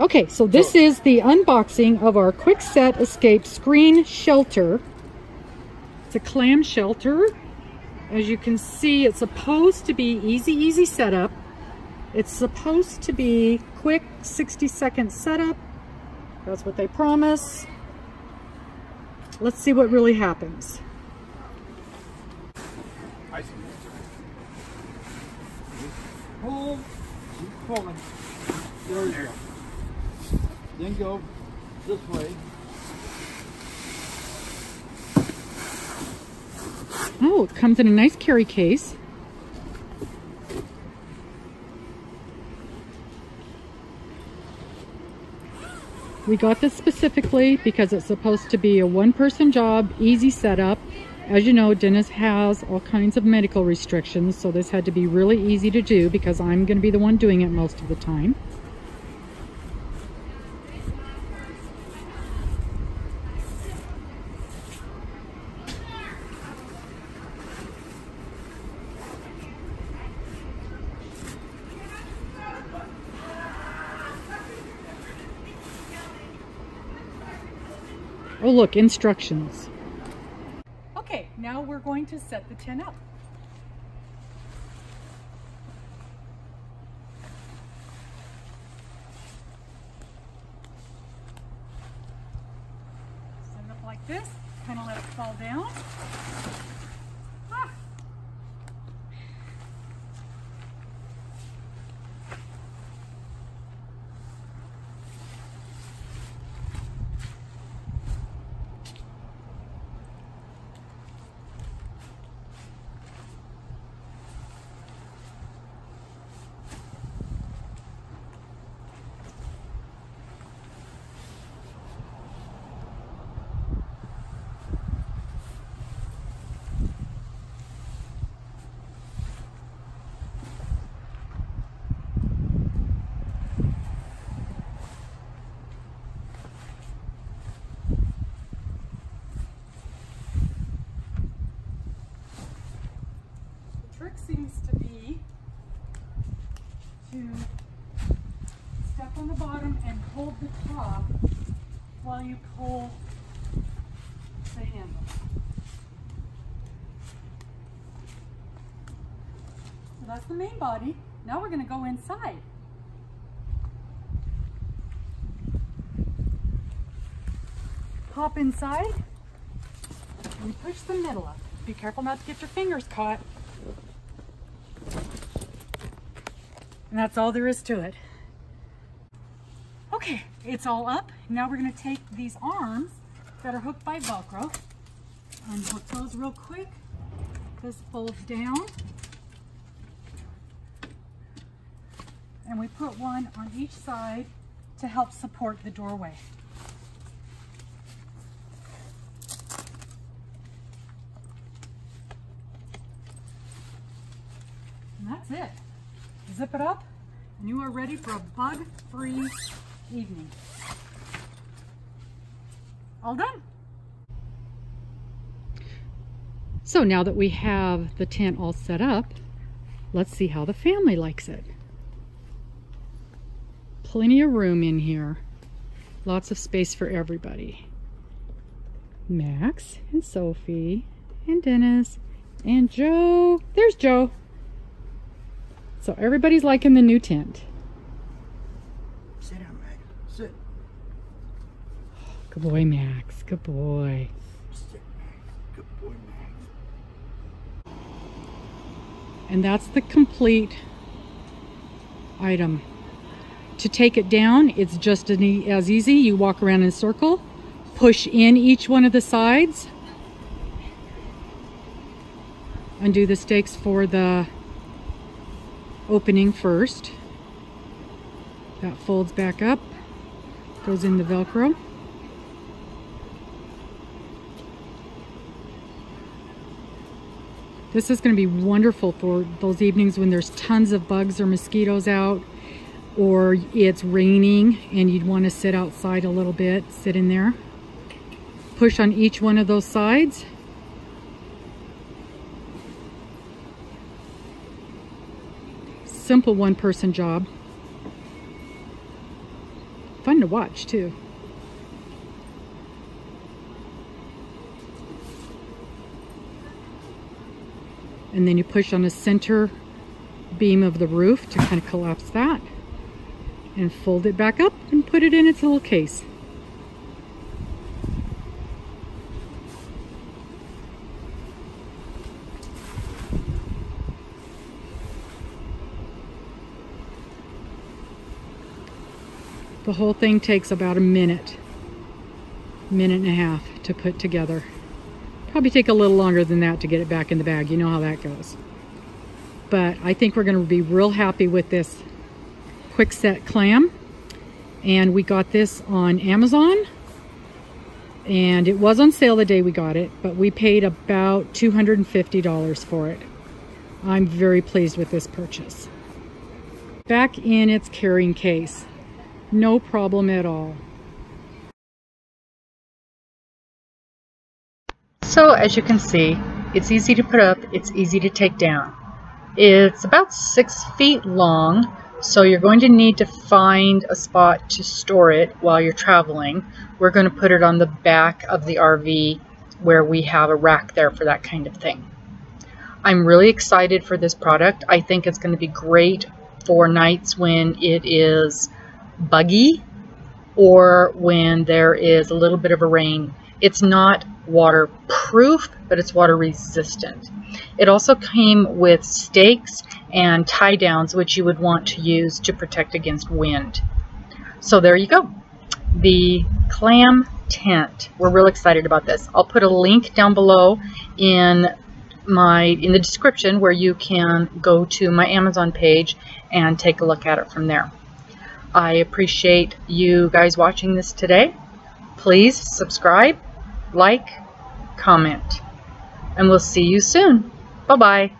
Okay, so this is the unboxing of our Quick Set Escape screen shelter. It's a clam shelter. As you can see, it's supposed to be easy setup. It's supposed to be quick 60-second setup. That's what they promise. Let's see what really happens. Pull, keep pulling. There you go. Then go this way. Oh, it comes in a nice carry case. We got this specifically because it's supposed to be a one-person job, easy setup. As you know, Dennis has all kinds of medical restrictions, so this had to be really easy to do because I'm going to be the one doing it most of the time. Oh look, instructions. Okay, now we're going to set the tent up. Set it up like this, kind of let it fall down. Trick seems to be to step on the bottom and hold the top while you pull the handle. So that's the main body. Now we're going to go inside. Hop inside and push the middle up. Be careful not to get your fingers caught. And that's all there is to it. Okay, it's all up. Now we're going to take these arms that are hooked by Velcro, unhook those real quick. This folds down. And we put one on each side to help support the doorway. And that's it. Zip it up, and you are ready for a bug-free evening. All done. So now that we have the tent all set up, let's see how the family likes it. Plenty of room in here. Lots of space for everybody. Max and Sophie and Dennis and Joe. There's Joe. So everybody's liking the new tent. Sit down, Max. Sit. Good boy, Max. Good boy. Sit, Max. Good boy, Max. And that's the complete item. To take it down, it's just as easy. You walk around in a circle, push in each one of the sides, undo the stakes for the opening first. That folds back up, goes in the Velcro. This is going to be wonderful for those evenings when there's tons of bugs or mosquitoes out, or it's raining and you'd want to sit outside a little bit, sit in there. Push on each one of those sides. Simple one-person job. fun to watch too. And then you push on the center beam of the roof to kind of collapse that and fold it back up and put it in its little case. The whole thing takes about a minute and a half to put together. Probably take a little longer than that to get it back in the bag. You know how that goes. But I think we're going to be real happy with this quick set clam. And we got this on Amazon. And it was on sale the day we got it, but we paid about $250 for it. I'm very pleased with this purchase. Back in its carrying case. No problem at all. So as you can see, it's easy to put up, it's easy to take down. It's about 6 feet long, so you're going to need to find a spot to store it while you're traveling. We're going to put it on the back of the RV where we have a rack there for that kind of thing. I'm really excited for this product. I think it's going to be great for nights when it is buggy or when there is a little bit of a rain. It's not waterproof, but it's water resistant. It also came with stakes and tie downs, which you would want to use to protect against wind. So there you go, the Clam tent. We're real excited about this. I'll put a link down below in the description where you can go to my Amazon page and take a look at it from there. I appreciate you guys watching this today. Please subscribe, like, comment, and we'll see you soon. Bye-bye.